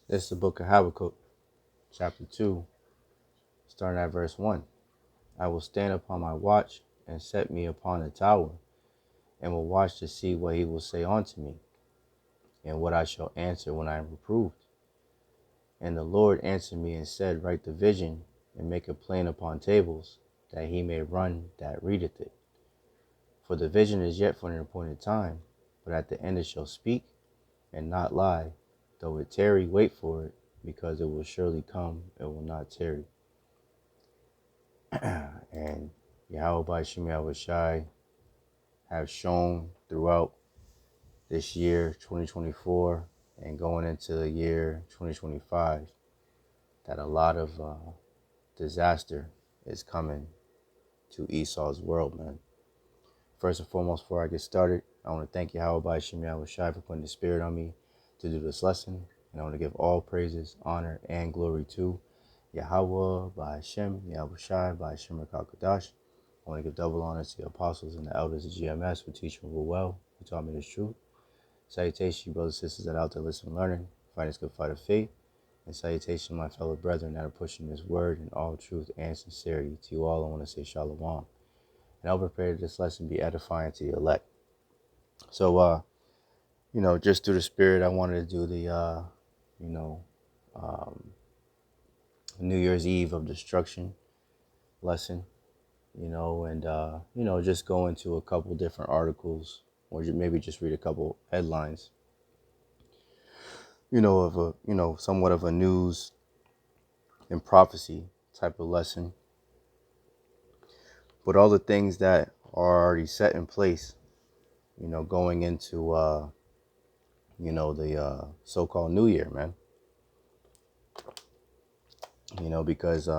This is the book of Habakkuk, chapter 2, starting at verse 1. I will stand upon my watch and set me upon a tower, and will watch to see what he will say unto me, and what I shall answer when I am reproved. And the Lord answered me and said, Write the vision, and make it plain upon tables, that he may run that readeth it. For the vision is yet for an appointed time, but at the end it shall speak, and not lie. Though it tarry, wait for it, because it will surely come, and will not tarry. And Yahawah Bahasham Yahawashi have shown throughout this year, 2024, and going into the year 2025, that a lot of disaster is coming to Esau's world, man. First and foremost, before I get started, I want to thank Yahawah Bahasham Yahawashi for putting the spirit on me to do this lesson. And I want to give all praises, honor, and glory to Yahawah Bahasham Yahawashi Bahasham Rakakadash. I want to give double honor to the apostles and the elders of GMS for teaching me well, who taught me this truth. Salutation, brothers and sisters that are out there listening and learning, fighting this good fight of faith. And salutation, my fellow brethren that are pushing this word in all truth and sincerity. To you all, I want to say shalom. And I'll prepare this lesson be edifying to the elect. So, just through the spirit, I wanted to do the, New Year's Eve of destruction lesson, and just go into a couple different articles, or maybe just read a couple headlines, of somewhat of a news and prophecy type of lesson. But all the things that are already set in place, going into, the so-called New Year, man. Because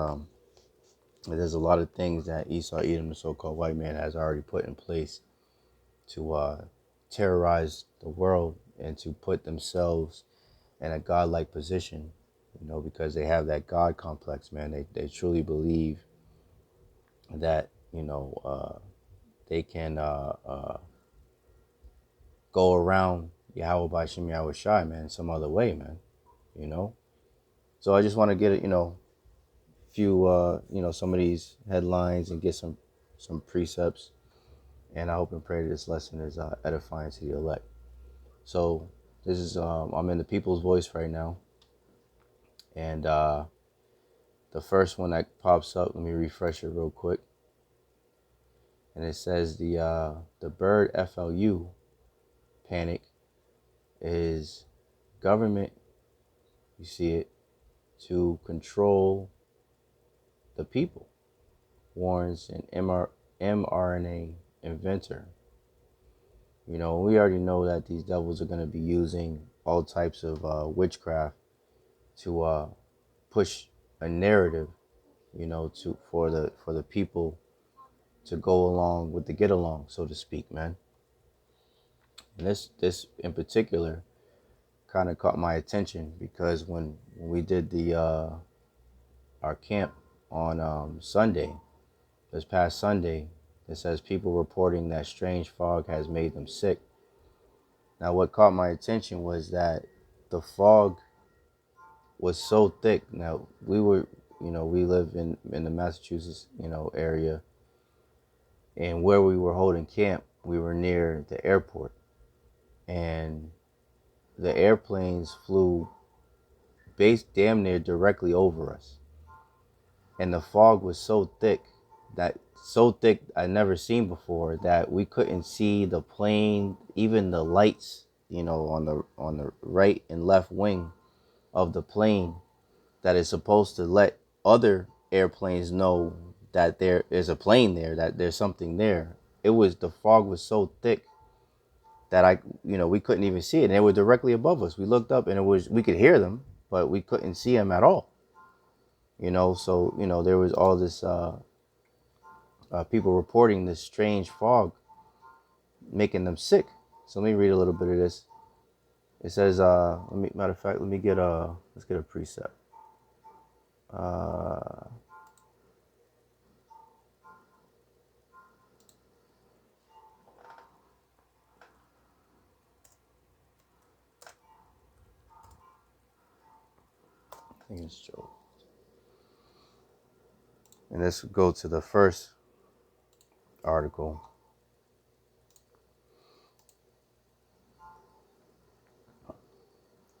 there's a lot of things that Esau, Edom, the so-called white man, has already put in place to terrorize the world and to put themselves in a godlike position, because they have that God complex, man. They truly believe that, they can go around Yahawah Bahasham Yahawashi, man, some other way, man, So I just want to get it, few, some of these headlines and get some precepts. And I hope and pray that this lesson is edifying to the elect. So this is, I'm in the People's Voice right now. And the first one that pops up, let me refresh it real quick. And it says the bird FLU panic is government, you see it, to control the people, warns an mRNA inventor. We already know that these devils are going to be using all types of witchcraft to push a narrative, for the people to go along with the get along, so to speak, man. And this in particular kind of caught my attention because when we did the our camp on Sunday, this past Sunday, it says people reporting that strange fog has made them sick. Now, what caught my attention was that the fog was so thick. Now, we live in the Massachusetts, area, and where we were holding camp, we were near the airport, and the airplanes flew damn near directly over us, and the fog was so thick I'd never seen before, that we couldn't see the plane, even the lights, on the right and left wing of the plane that is supposed to let other airplanes know that there is a plane there, that there's something there. The fog was so thick that we couldn't even see it. And they were directly above us. We looked up and we could hear them, but we couldn't see them at all. So, there was all this, people reporting this strange fog making them sick. So let me read a little bit of this. It says, matter of fact, let's get a precept. I think it's Job. And let's go to the first article,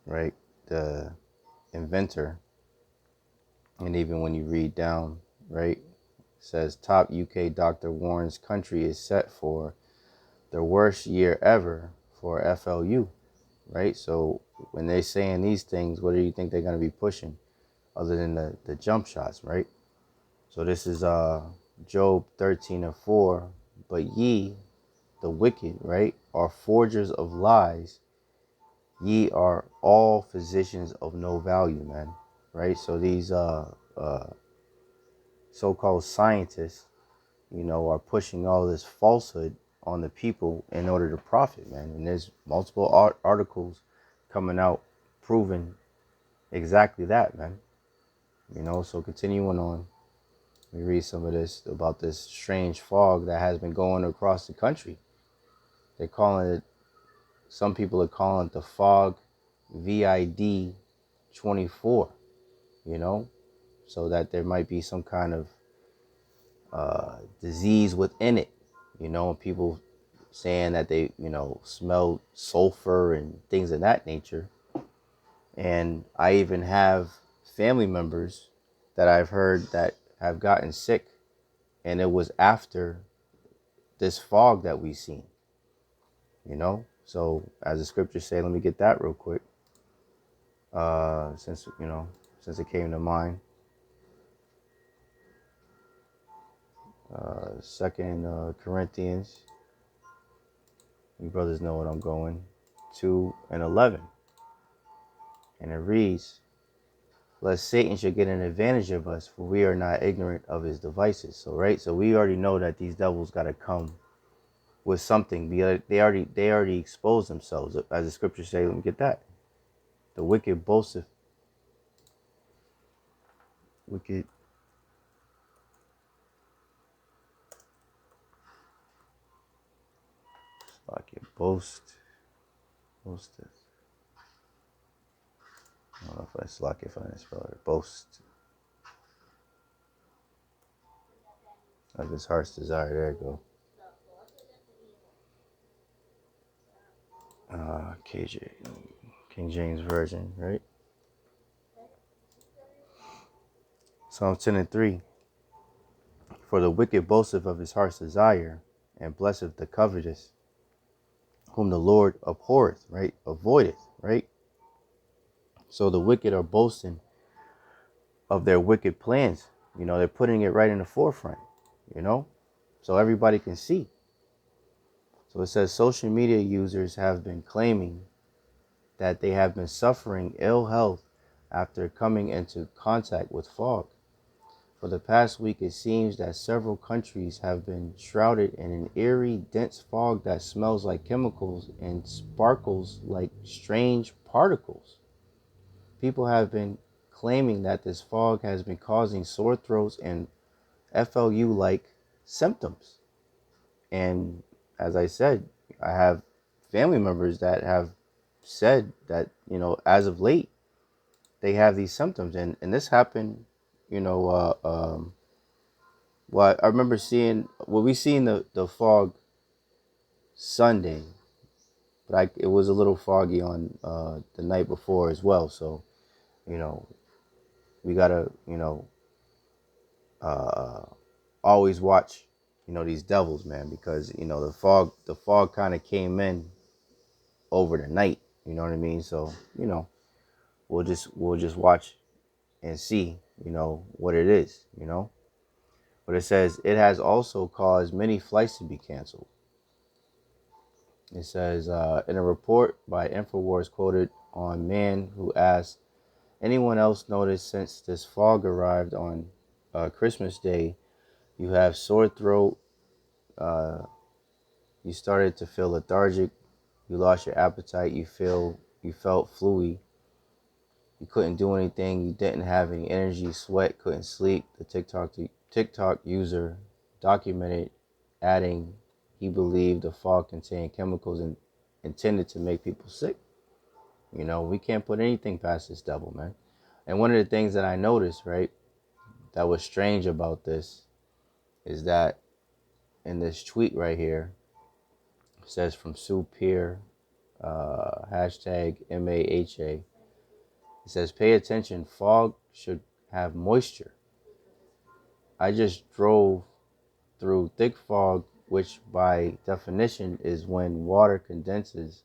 right? The inventor, and even when you read down, right, it says top UK doctor warns country is set for the worst year ever for FLU, right? So when they're saying these things, what do you think they're going to be pushing other than the jump shots, right? So this is Job 13:4. But ye, the wicked, right, are forgers of lies. Ye are all physicians of no value, man. Right? So these so-called scientists, are pushing all this falsehood on the people in order to profit, man. And there's multiple articles coming out proving exactly that, man. So continuing on, we read some of this about this strange fog that has been going across the country. They're calling it, some people are calling it the fog VID 24, so that there might be some kind of disease within it, and people saying that they, smell sulfur and things of that nature. And I even have family members that I've heard that have gotten sick, and it was after this fog that we seen, So as the scriptures say, let me get that real quick. Since it came to mind. Second Corinthians, you brothers know what I'm going, 2:11. And it reads, lest Satan should get an advantage of us, for we are not ignorant of his devices. So, right? So we already know that these devils got to come with something. They already exposed themselves. As the scriptures say, let me get that. The wicked boasteth. Wicked. Like it boasteth. I don't know if I slack if I spell it. Boast of his heart's desire. There you go. KJ, King James Version, right? Psalm 10:3. For the wicked boasteth of his heart's desire, and blesseth the covetous, whom the Lord abhorreth, right? Avoideth, right? So the wicked are boasting of their wicked plans. They're putting it right in the forefront, so everybody can see. So it says social media users have been claiming that they have been suffering ill health after coming into contact with fog. For the past week, it seems that several countries have been shrouded in an eerie, dense fog that smells like chemicals and sparkles like strange particles. People have been claiming that this fog has been causing sore throats and FLU-like symptoms. And as I said, I have family members that have said that, as of late, they have these symptoms. And this happened, well, I remember we seen the fog Sunday, but it was a little foggy on the night before as well. So, we gotta, always watch, these devils, man, because the fog kind of came in over the night. You know what I mean? So, we'll just watch and see, what it is, But it says it has also caused many flights to be canceled. It says in a report by InfoWars quoted on man who asked, anyone else noticed since this fog arrived on Christmas Day, you have sore throat, you started to feel lethargic, you lost your appetite, you felt fluey, you couldn't do anything, you didn't have any energy, sweat, couldn't sleep. The TikTok user documented, adding he believed the fog contained chemicals intended to make people sick. We can't put anything past this devil, man. And one of the things that I noticed, right, that was strange about this is that in this tweet right here, it says from Sue Peer, hashtag MAHA. It says, pay attention, fog should have moisture. I just drove through thick fog, which by definition is when water condenses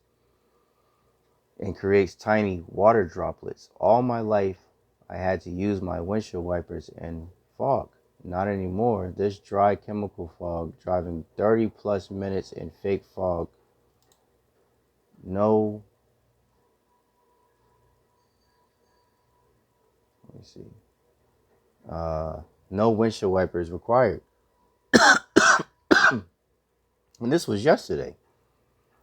and creates tiny water droplets. All my life, I had to use my windshield wipers in fog. Not anymore. This dry chemical fog, driving 30 plus minutes in fake fog. No, let me see. No windshield wipers required. And this was yesterday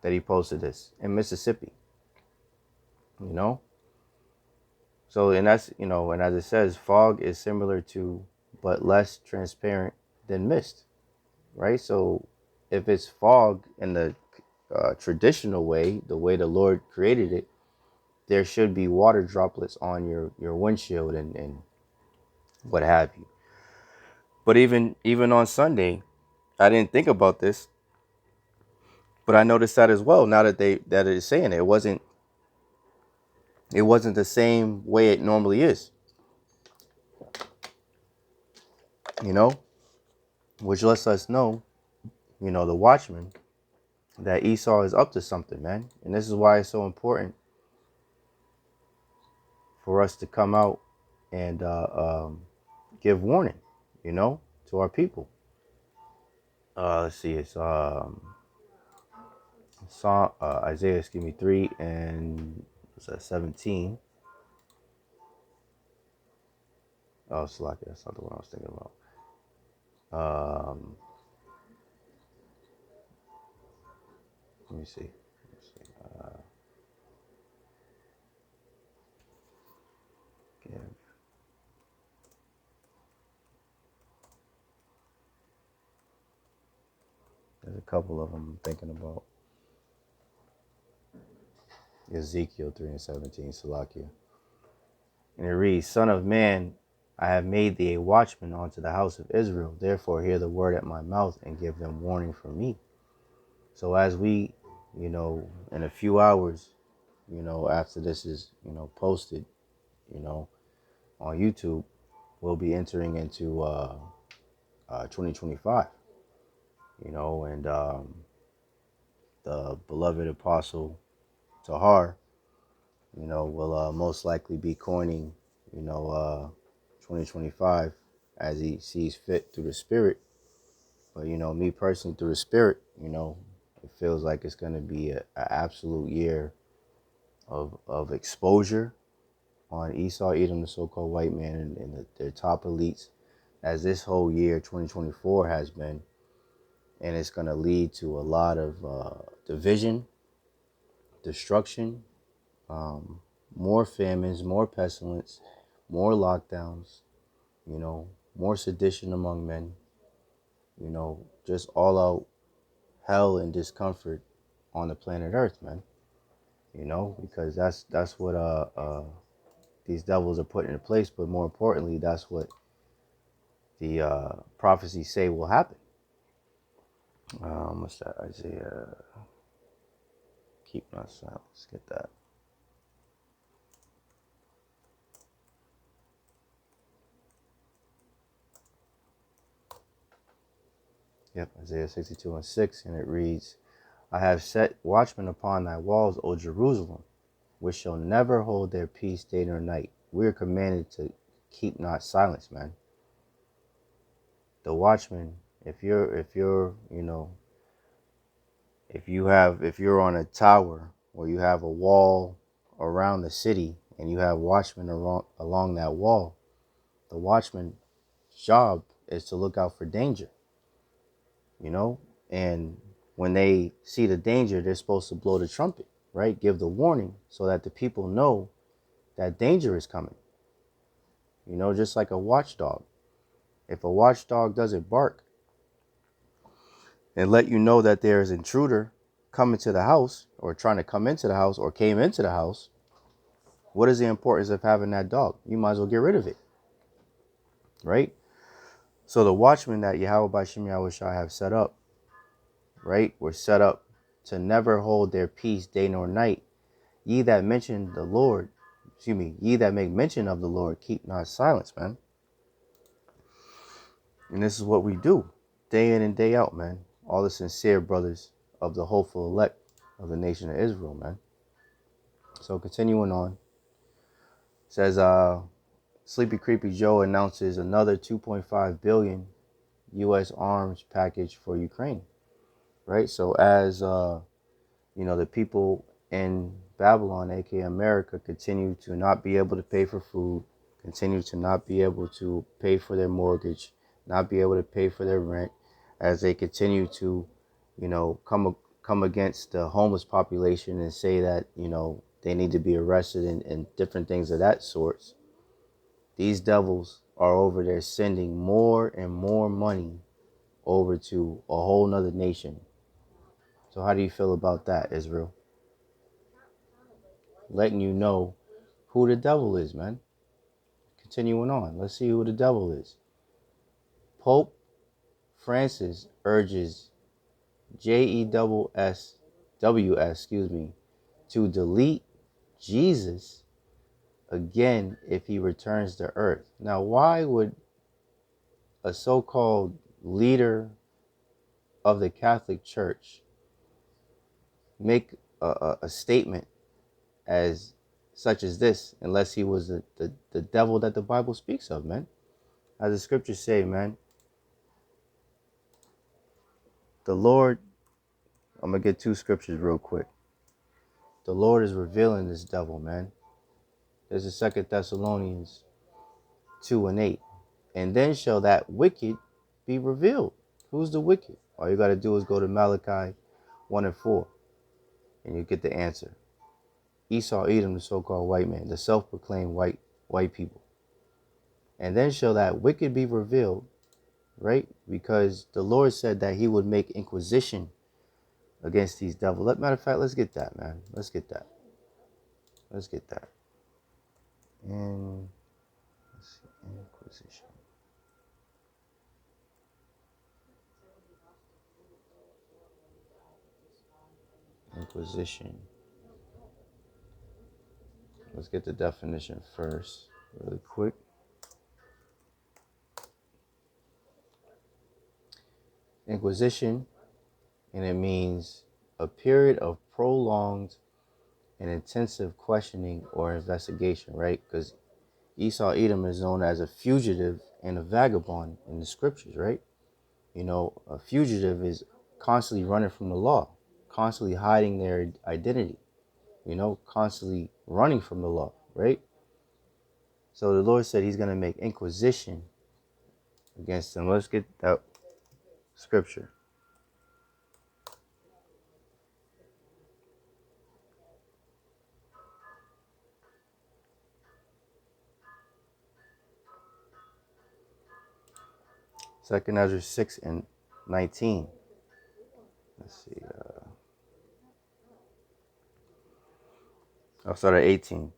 that he posted this in Mississippi. You know? So, and that's, and as it says, fog is similar to, but less transparent than mist, right? So if it's fog in the traditional way, the way the Lord created it, there should be water droplets on your windshield and what have you. But even on Sunday, I didn't think about this, but I noticed that as well. Now that that it's saying it wasn't the same way it normally is, you know, which lets us know, the watchman, that Esau is up to something, man. And this is why it's so important for us to come out and give warning, to our people. Let's see, it's Isaiah, 3 and what's that, 17. Oh, Slacky, that's not the one I was thinking about. Let me see. Give. There's a couple of them I'm thinking about. Ezekiel 3 and 17, Salakia. And it reads, Son of man, I have made thee a watchman unto the house of Israel. Therefore hear the word at my mouth and give them warning from me. So as we, in a few hours, after this is, posted, on YouTube, we'll be entering into 2025, and the beloved apostle Tahar, will most likely be coining, 2025 as he sees fit through the Spirit. But, me personally, through the Spirit, it feels like it's going to be an absolute year of exposure on Esau, Edom, the so-called white man, and their top elites, as this whole year, 2024, has been. And it's going to lead to a lot of division, destruction, more famines, more pestilence, more lockdowns, more sedition among men, just all out hell and discomfort on the planet Earth, man. Because that's what these devils are put into place. But more importantly, that's what the prophecies say will happen. What's that? Isaiah, keep not silent. Let's get that. Yep, Isaiah 62 and 6, and it reads, I have set watchmen upon thy walls, O Jerusalem, which shall never hold their peace day nor night. We are commanded to keep not silence, man. The watchman, if you're if you're on a tower or you have a wall around the city and you have watchmen along that wall, the watchman's job is to look out for danger, and when they see the danger, they're supposed to blow the trumpet, right? Give the warning so that the people know that danger is coming, just like a watchdog. If a watchdog doesn't bark and let you know that there's an intruder coming to the house or trying to come into the house or came into the house, What is the importance of having that dog? You might as well get rid of it, right? So the watchmen that Yahawah Bahasham Yahawashi have set up, right, were set up to never hold their peace day nor night. Ye that mention the Lord, ye that make mention of the Lord, keep not silence, man. And this is what we do, day in and day out, man. All the sincere brothers of the hopeful elect of the nation of Israel, man. So continuing on, it says, Sleepy Creepy Joe announces another 2.5 billion U.S. arms package for Ukraine, right? So as the people in Babylon, aka America, continue to not be able to pay for food, continue to not be able to pay for their mortgage, not be able to pay for their rent, as they continue to, come against the homeless population and say that, they need to be arrested and different things of that sort. These devils are over there sending more and more money over to a whole nother nation. So how do you feel about that, Israel? Letting you know who the devil is, man. Continuing on, let's see who the devil is. Pope Francis urges JEWS, to delete Jesus again if he returns to earth. Now, why would a so-called leader of the Catholic Church make a statement as such as this unless he was the devil that the Bible speaks of, man? As the scriptures say, man, the Lord, I'm going to get two scriptures real quick. The Lord is revealing this devil, man. There's a 2 Thessalonians 2:8. And then shall that wicked be revealed. Who's the wicked? All you got to do is go to Malachi 1:4, and you get the answer. Esau, Edom, the so-called white man, the self-proclaimed white people. And then shall that wicked be revealed, right? Because the Lord said that he would make inquisition against these devils. Matter of fact, let's get that, man. Let's get that. And let's see, inquisition. Inquisition. Let's get the definition first, really quick. Inquisition, and it means a period of prolonged and intensive questioning or investigation, right? Because Esau Edom is known as a fugitive and a vagabond in the scriptures, right? A fugitive is constantly running from the law, constantly hiding their identity, constantly running from the law, right? So the Lord said he's going to make inquisition against them. Let's get that scripture. Second Ezra 6:19. Let's see. I'll start at 18.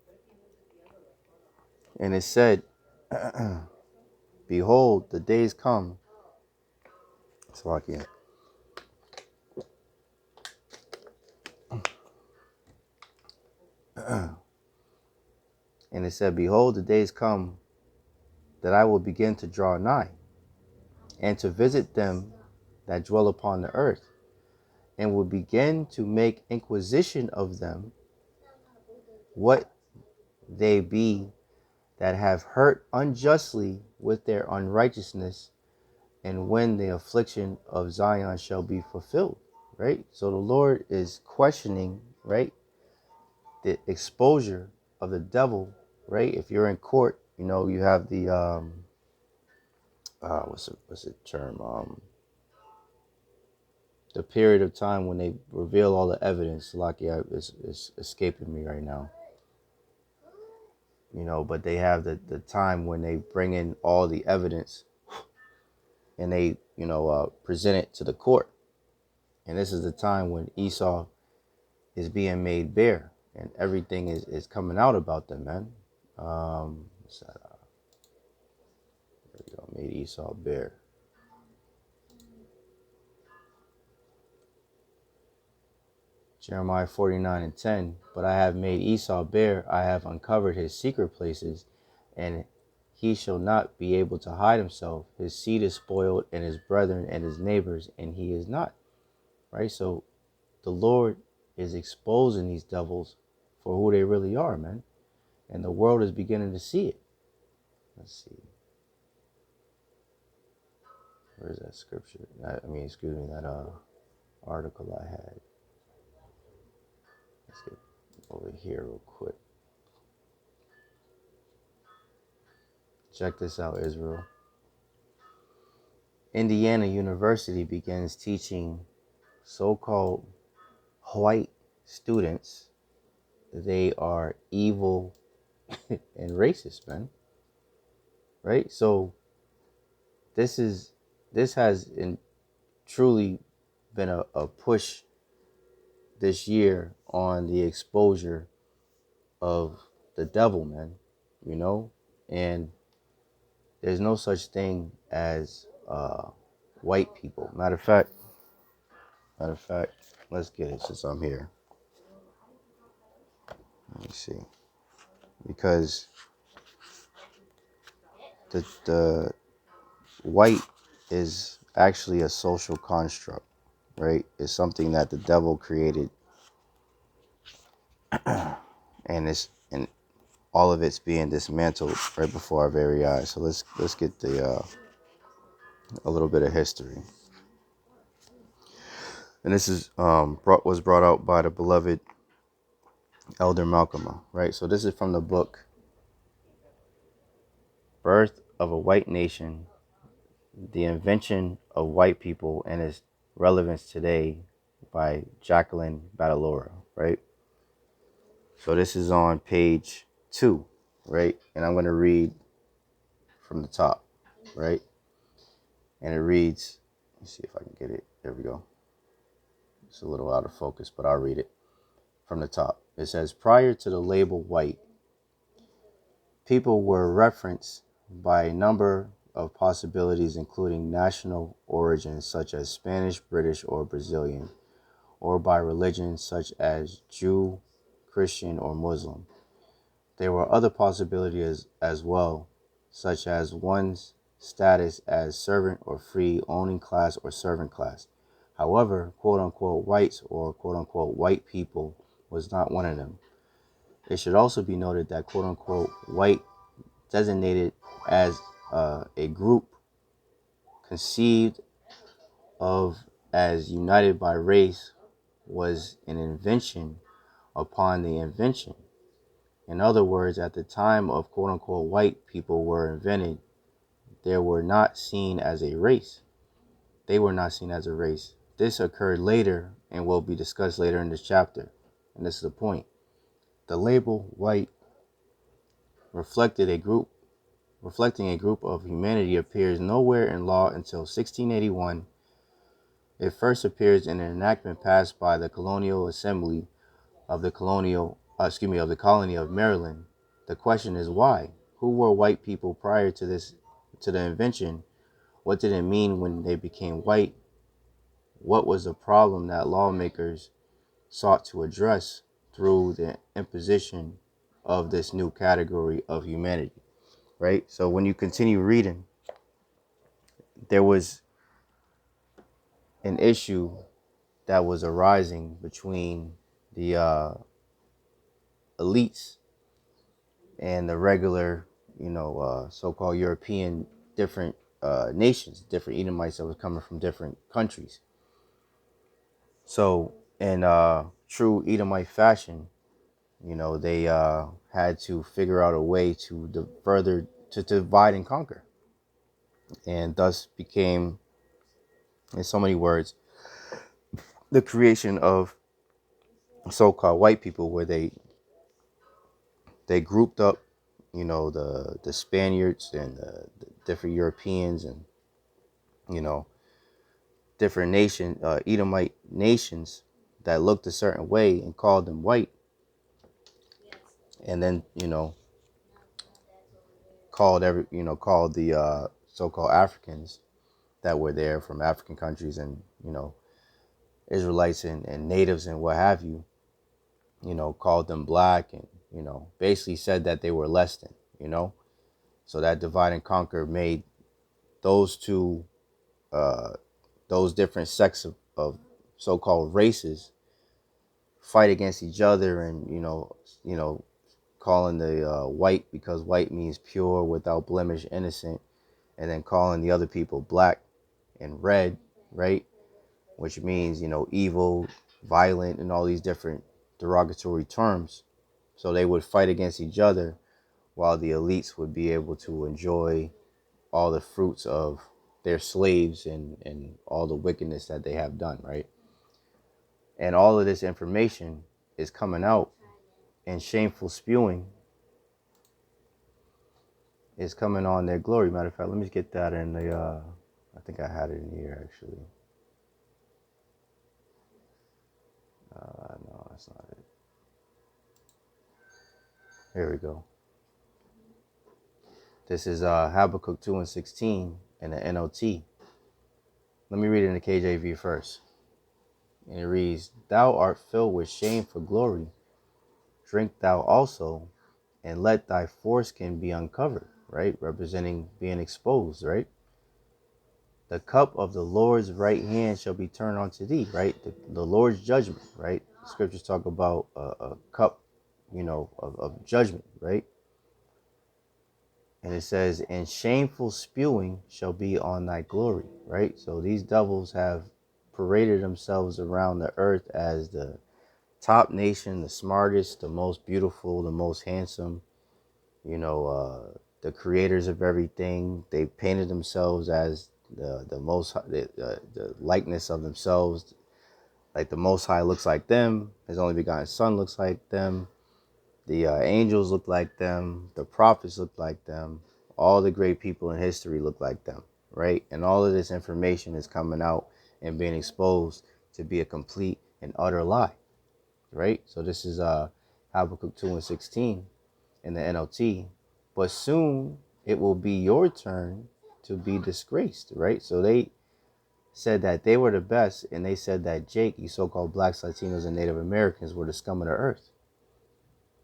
And it said, behold, the days come. Slovakia. And it said, behold, the days come that I will begin to draw nigh, and to visit them that dwell upon the earth, and will begin to make inquisition of them, what they be that have hurt unjustly with their unrighteousness, and when the affliction of Zion shall be fulfilled. Right? So the Lord is questioning, right, the exposure of the devil, right? If you're in court, you have the what's the term? The period of time when they reveal all the evidence. Like, yeah, it's escaping me right now. But they have the time when they bring in all the evidence and they, present it to the court. And this is the time when Esau is being made bare. and everything is coming out about them, man. What's that? There we go. Made Esau bare. Jeremiah 49:10. But I have made Esau bare, I have uncovered his secret places, and he shall not be able to hide himself. His seed is spoiled, and his brethren and his neighbors, and he is not. Right? So the Lord is exposing these devils for who they really are, man. And the world is beginning to see it. Let's see. Where's that scripture? Excuse me, that article I had. Let's get over here real quick. Check this out, Israel. Indiana University begins teaching so-called white students they are evil and racist, man. Right? So this has truly been a push this year on the exposure of the devil, man. You know, and there's no such thing as white people. Matter of fact, let's get it since I'm here. Let me see, because the white is actually a social construct, right? It's something that the devil created, and all of it's being dismantled right before our very eyes. So let's get the a little bit of history. And this is was brought out by the beloved Elder Malcolm, right? So this is from the book Birth of a White Nation, The Invention of White People and Its Relevance Today by Jacqueline Badalora, right? So this is on page 2, right? And I'm going to read from the top, right? And it reads, let's see if I can get it. There we go. It's a little out of focus, but I'll read it from the top. It says, prior to the label white, people were referenced by a number of possibilities, including national origins such as Spanish, British, or Brazilian, or by religion such as Jew, Christian, or Muslim. There were other possibilities as well, such as one's status as servant or free, owning class, or servant class. However, quote-unquote whites or quote-unquote white people was not one of them. It should also be noted that quote-unquote white designated as a group conceived of as united by race was an invention upon the invention. In other words, at the time of quote-unquote white people were invented, they were not seen as a race. They were not seen as a race. This occurred later and will be discussed later in this chapter. And this is the point. The label white reflecting a group of humanity appears nowhere in law until 1681. It first appears in an enactment passed by the Colonial Assembly of the colony of Maryland. The question is why? Who were white people prior to the invention? What did it mean when they became white? What was the problem that lawmakers sought to address through the imposition of this new category of humanity? Right? So when you continue reading, there was an issue that was arising between the elites and the regular, so-called European different nations, different Edomites that was coming from different countries. So in true Edomite fashion, they had to figure out a way to further to divide and conquer, and thus became, in so many words, the creation of so-called white people, where they grouped up, the Spaniards and the different Europeans and different Edomite nations that looked a certain way and called them white, and then called the so-called Africans that were there from African countries, and Israelites and natives and what have you, called them black, and basically said that they were less than, so that divide and conquer made those two those different sects of so-called races fight against each other, and calling the white, because white means pure, without blemish, innocent, and then calling the other people black and red, right, which means evil, violent, and all these different derogatory terms. So they would fight against each other, while the elites would be able to enjoy all the fruits of their slaves, and all the wickedness that they have done, right? And all of this information is coming out, and shameful spewing is coming on their glory. Matter of fact, let me get that in the, I think I had it in here actually. No, that's not it. Here we go. This is Habakkuk 2 and 16 in the NLT. Let me read it in the KJV first. And it reads, "Thou art filled with shame for glory. Drink thou also, and let thy foreskin be uncovered," right? Representing being exposed, right? "The cup of the Lord's right hand shall be turned unto thee," right? The Lord's judgment, right? The scriptures talk about a cup, of judgment, right? And it says, "And shameful spewing shall be on thy glory," right? So these devils have paraded themselves around the earth as the top nation, the smartest, the most beautiful, the most handsome, the creators of everything. They painted themselves as the most, the likeness of themselves. Like the Most High looks like them. His only begotten Son looks like them. The angels look like them. The prophets look like them. All the great people in history look like them, right? And all of this information is coming out and being exposed to be a complete and utter lie, right? So this is Habakkuk 2 and 16 in the NLT. "But soon it will be your turn to be disgraced," right? So they said that they were the best, and they said that Jake, these so-called blacks, Latinos, and Native Americans were the scum of the earth.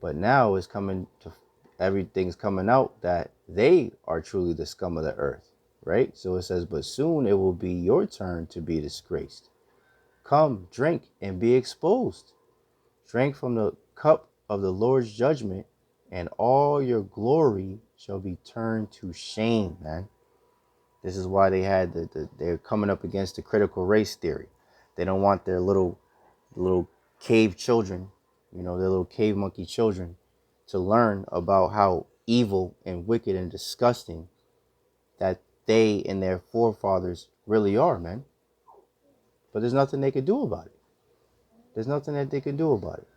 But now it's coming to, everything's coming out that they are truly the scum of the earth, right? So it says, "But soon it will be your turn to be disgraced. Come, drink, and be exposed. Drink from the cup of the Lord's judgment, and all your glory shall be turned to shame," man. This is why they had they're coming up against the critical race theory. They don't want their little cave children, their little cave monkey children, to learn about how evil and wicked and disgusting that they and their forefathers really are, man. But there's nothing they can do about it. There's nothing that they can do about it.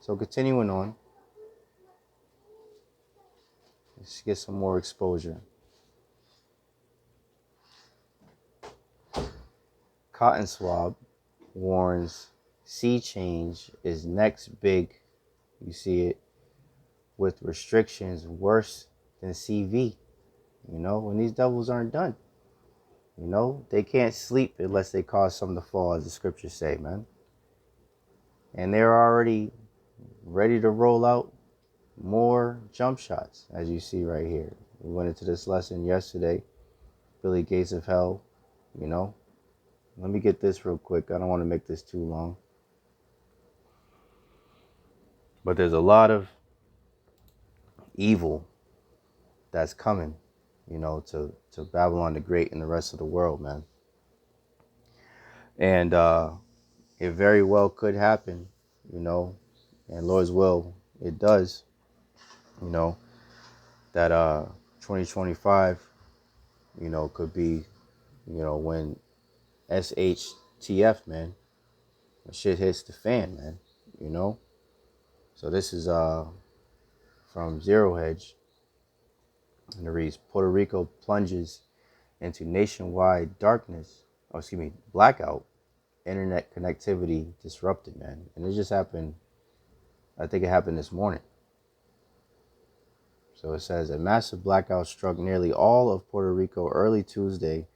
So continuing on, let's get some more exposure. Cotton Swab warns sea change is next big, you see it, with restrictions worse than CV. When these devils aren't done. They can't sleep unless they cause something to fall, as the scriptures say, man. And they're already ready to roll out more jump shots, as you see right here. We went into this lesson yesterday, Billy Gates of Hell, Let me get this real quick. I don't want to make this too long. But there's a lot of evil that's coming, to Babylon the Great and the rest of the world, man. And it very well could happen, and Lord's will, it does, that 2025, could be, when SHTF, man, when shit hits the fan, man. So this is from Zero Hedge, and it reads, "Puerto Rico plunges into nationwide darkness, blackout, internet connectivity disrupted," man. And it just happened I think it happened this morning. So it says a massive blackout struck nearly all of Puerto Rico early Tuesday,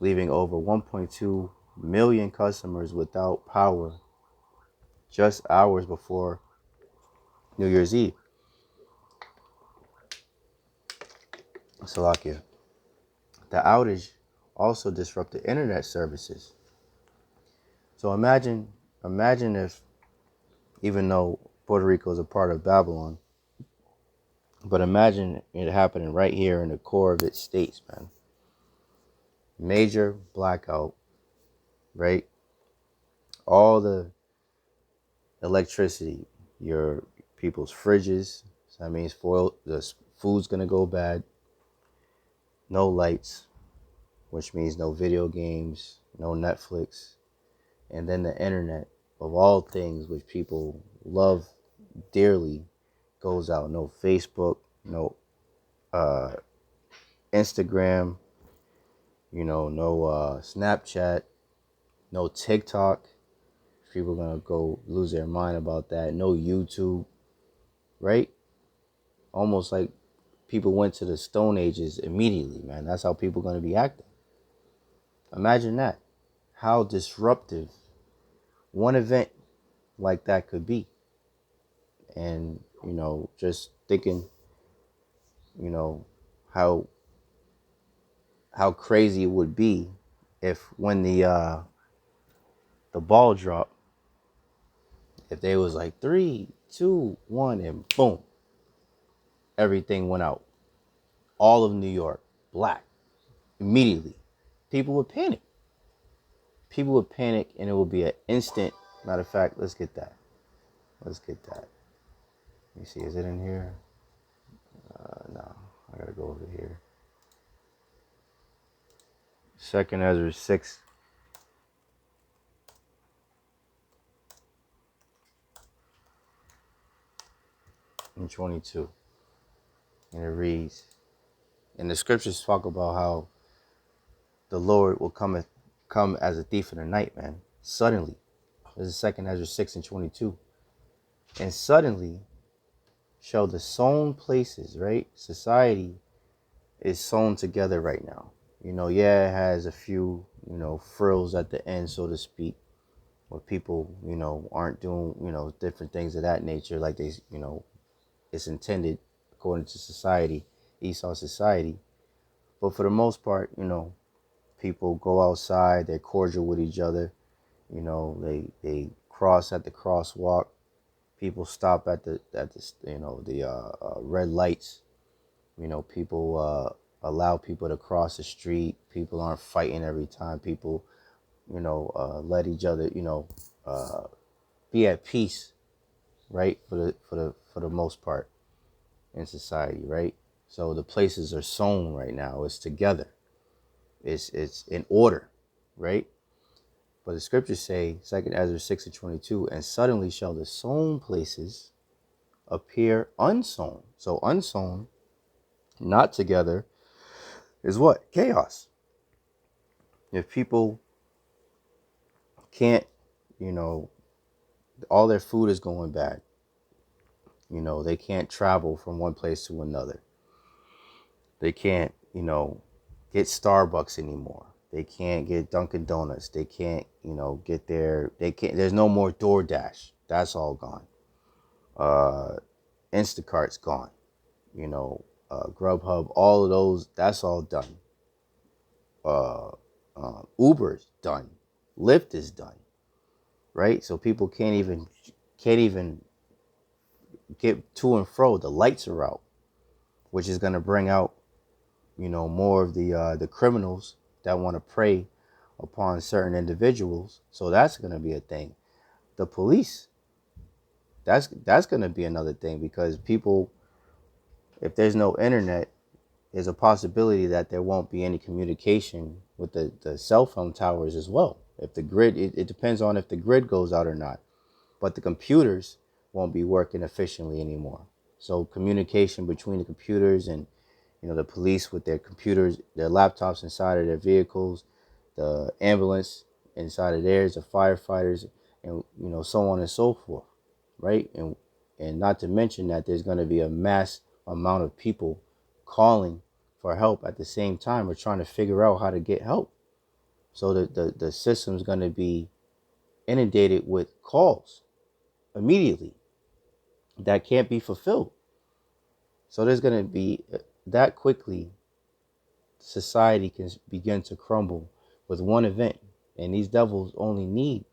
leaving over 1.2 million customers without power just hours before New Year's Eve. Slovakia. The outage also disrupted internet services. So imagine if, even though Puerto Rico is a part of Babylon, but imagine it happening right here in the core of its states, man. Major blackout, right? All the electricity, your people's fridges, so that means the food's gonna go bad. No lights, which means no video games, no Netflix, and then the internet of all things, which people love dearly, goes out. No Facebook, no Instagram, no Snapchat, no TikTok. People are gonna go lose their mind about that. No YouTube, right? Almost like people went to the Stone Ages immediately, man. That's how people are gonna be acting. Imagine that. How disruptive one event like that could be. And, just thinking, you know, how crazy it would be if when the ball dropped, if they was like 3, 2, 1, and boom, everything went out. All of New York, black, immediately. People would panic. People would panic, and it would be an instant. Matter of fact, let's get that. Let's get that. Let me see, is it in here? No, I gotta go over here. 2nd Ezra 6. And 22. And it reads, and the scriptures talk about how the Lord will come as a thief in the night, man. Suddenly. This is 2nd Ezra 6 and 22. And suddenly shall the sown places, right? Society is sewn together right now. Yeah, it has a few, frills at the end, so to speak, where people, aren't doing, different things of that nature like they, it's intended according to society, Esau society. But for the most part, people go outside, they're cordial with each other, they cross at the crosswalk, people stop at the red lights, people allow people to cross the street, people aren't fighting every time, people let each other be at peace, right, for the most part in society, right? So the places are sewn right now, it's together, it's in order, right? But the scriptures say, 2nd Ezra 6 and 22, and suddenly shall the sown places appear unsown. So unsown, not together, is what? Chaos. If people can't, you know, all their food is going bad. They can't travel from one place to another. They can't, get Starbucks anymore. They can't get Dunkin' Donuts. They can't, get there's no more DoorDash. That's all gone. Instacart's gone. Grubhub, all of those, that's all done. Uber's done. Lyft is done. Right? So people can't even get to and fro. The lights are out, which is going to bring out, more of the criminals that want to prey upon certain individuals. So that's going to be a thing. The police, that's going to be another thing, because people, if there's no internet, there's a possibility that there won't be any communication with the cell phone towers as well. If the grid, it depends on if the grid goes out or not. But the computers won't be working efficiently anymore. So communication between the computers and, the police with their computers, their laptops inside of their vehicles, the ambulance inside of theirs, the firefighters, and, so on and so forth, right? And And not to mention that there's going to be a mass amount of people calling for help at the same time or trying to figure out how to get help. So the system's going to be inundated with calls immediately that can't be fulfilled. So there's going to be that quickly society can begin to crumble with one event. And these devils only need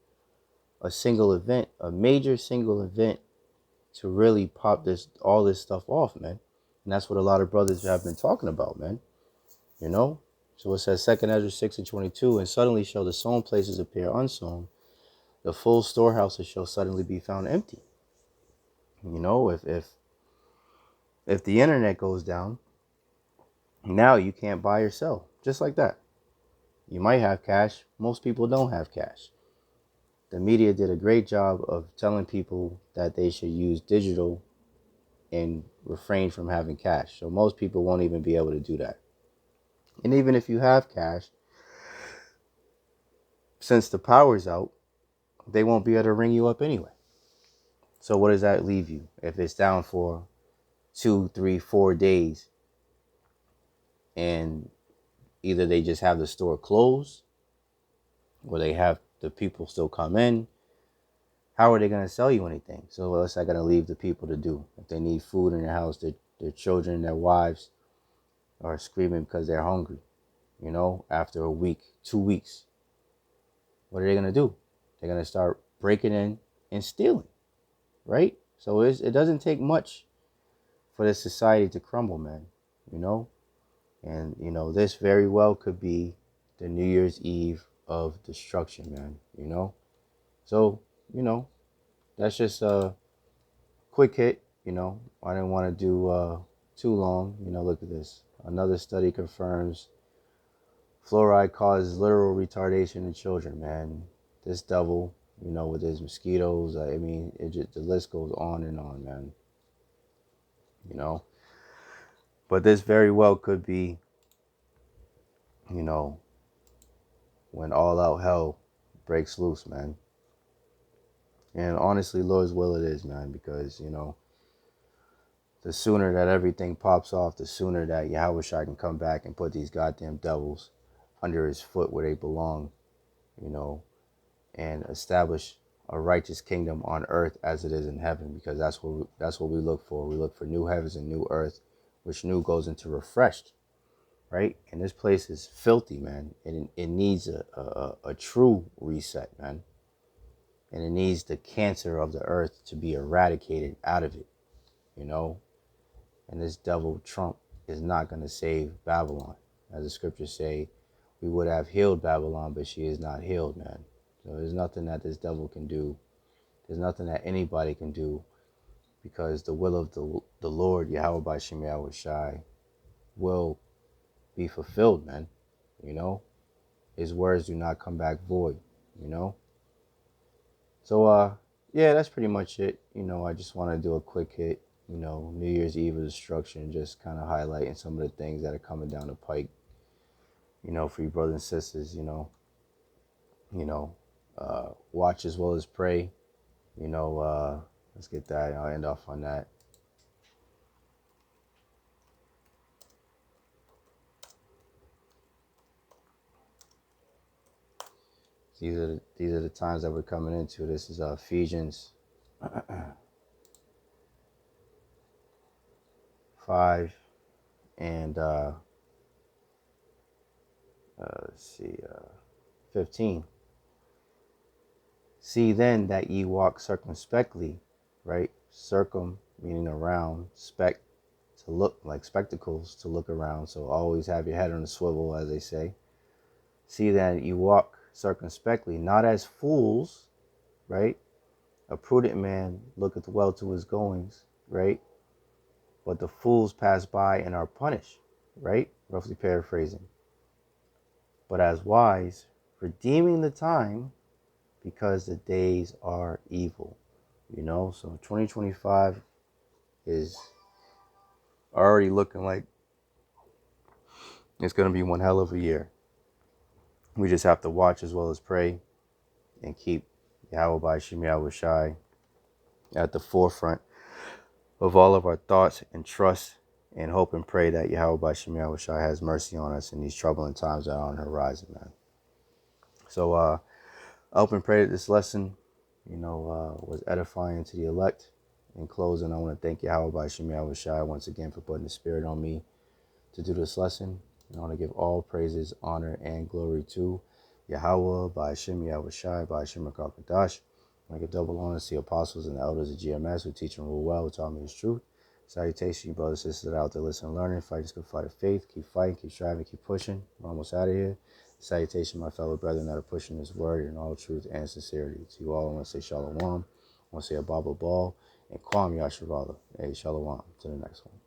a single event, a major single event, to really pop all this stuff off, man. And that's what a lot of brothers have been talking about, man. You know? So it says 2 Ezra 6:22, and suddenly shall the sown places appear unsown, the full storehouses shall suddenly be found empty. You know, if the internet goes down, now you can't buy or sell. Just like that. You might have cash. Most people don't have cash. The media did a great job of telling people that they should use digital and refrain from having cash. So most people won't even be able to do that. And even if you have cash, since the power's out, they won't be able to ring you up anyway. So what does that leave you? If it's down for 2, 3, 4 days and either they just have the store closed or they have the people still come in, how are they going to sell you anything? So what's that going to leave the people to do? If they need food in their house, their children, their wives are screaming because they're hungry, you know, after a week, 2 weeks. What are they going to do? They're going to start breaking in and stealing, right? So it doesn't take much for this society to crumble, man, you know? And, you know, this very well could be the New Year's Eve of destruction, man, you know? So, you know, that's just a quick hit, you know. I didn't want to do too long. You know, look at this. Another study confirms fluoride causes literal retardation in children, man. This devil, you know, with his mosquitoes, I mean, the list goes on and on, man. You know? But this very well could be, you know, when all out hell breaks loose, man. And honestly, Lord's will it is, man, because, you know, the sooner that everything pops off, the sooner that Yahawashi can come back and put these goddamn devils under his foot where they belong, you know, and establish a righteous kingdom on earth as it is in heaven, because that's what we look for. We look for new heavens and new earth, which new goes into refreshed, right? And this place is filthy, man. And it needs a true reset, man. And it needs the cancer of the earth to be eradicated out of it, you know. And this devil Trump is not going to save Babylon. As the scriptures say, we would have healed Babylon, but she is not healed, man. So there's nothing that this devil can do. There's nothing that anybody can do, because the will of the Lord, Bahasham, Yahawashi, will be fulfilled, man. You know, his words do not come back void, you know. So, yeah, that's pretty much it. You know, I just want to do a quick hit, you know, New Year's Eve of destruction, just kind of highlighting some of the things that are coming down the pike, you know, for you brothers and sisters, you know, watch as well as pray, you know, let's get that. I'll end off on that. These are the times that we're coming into. This is Ephesians 5 and let's see, 15. See then that ye walk circumspectly, right? Circum meaning around, spec to look, like spectacles to look around. So always have your head on a swivel, as they say. See that you walk circumspectly, not as fools, right? A prudent man looketh well to his goings, right? But the fools pass by and are punished, right? Roughly paraphrasing. But as wise, redeeming the time, because the days are evil, you know? So 2025 is already looking like it's going to be one hell of a year. We just have to watch as well as pray and keep Yahawashi at the forefront with all of our thoughts and trust and hope and pray that Yahawashi has mercy on us in these troubling times that are on the horizon, man. So I hope and pray that this lesson, was edifying to the elect. In closing, I want to thank Yahawashi once again for putting the spirit on me to do this lesson. And I want to give all praises, honor, and glory to Yahawah, Bahasham, Yahawashi, Bahasham, Rakakadash. I give double honor to the apostles and the elders of GMS who teach and rule well, who taught me his truth. Salutation, you brothers and sisters out there listening and learning. Fight this good fight of faith. Keep fighting, keep striving, keep pushing. We're almost out of here. Salutation, my fellow brethren that are pushing this word in all truth and sincerity. To you all, I want to say shalom. I want to say a Baba Ball and Kwam Yashavala. Hey, shalom. To the next one.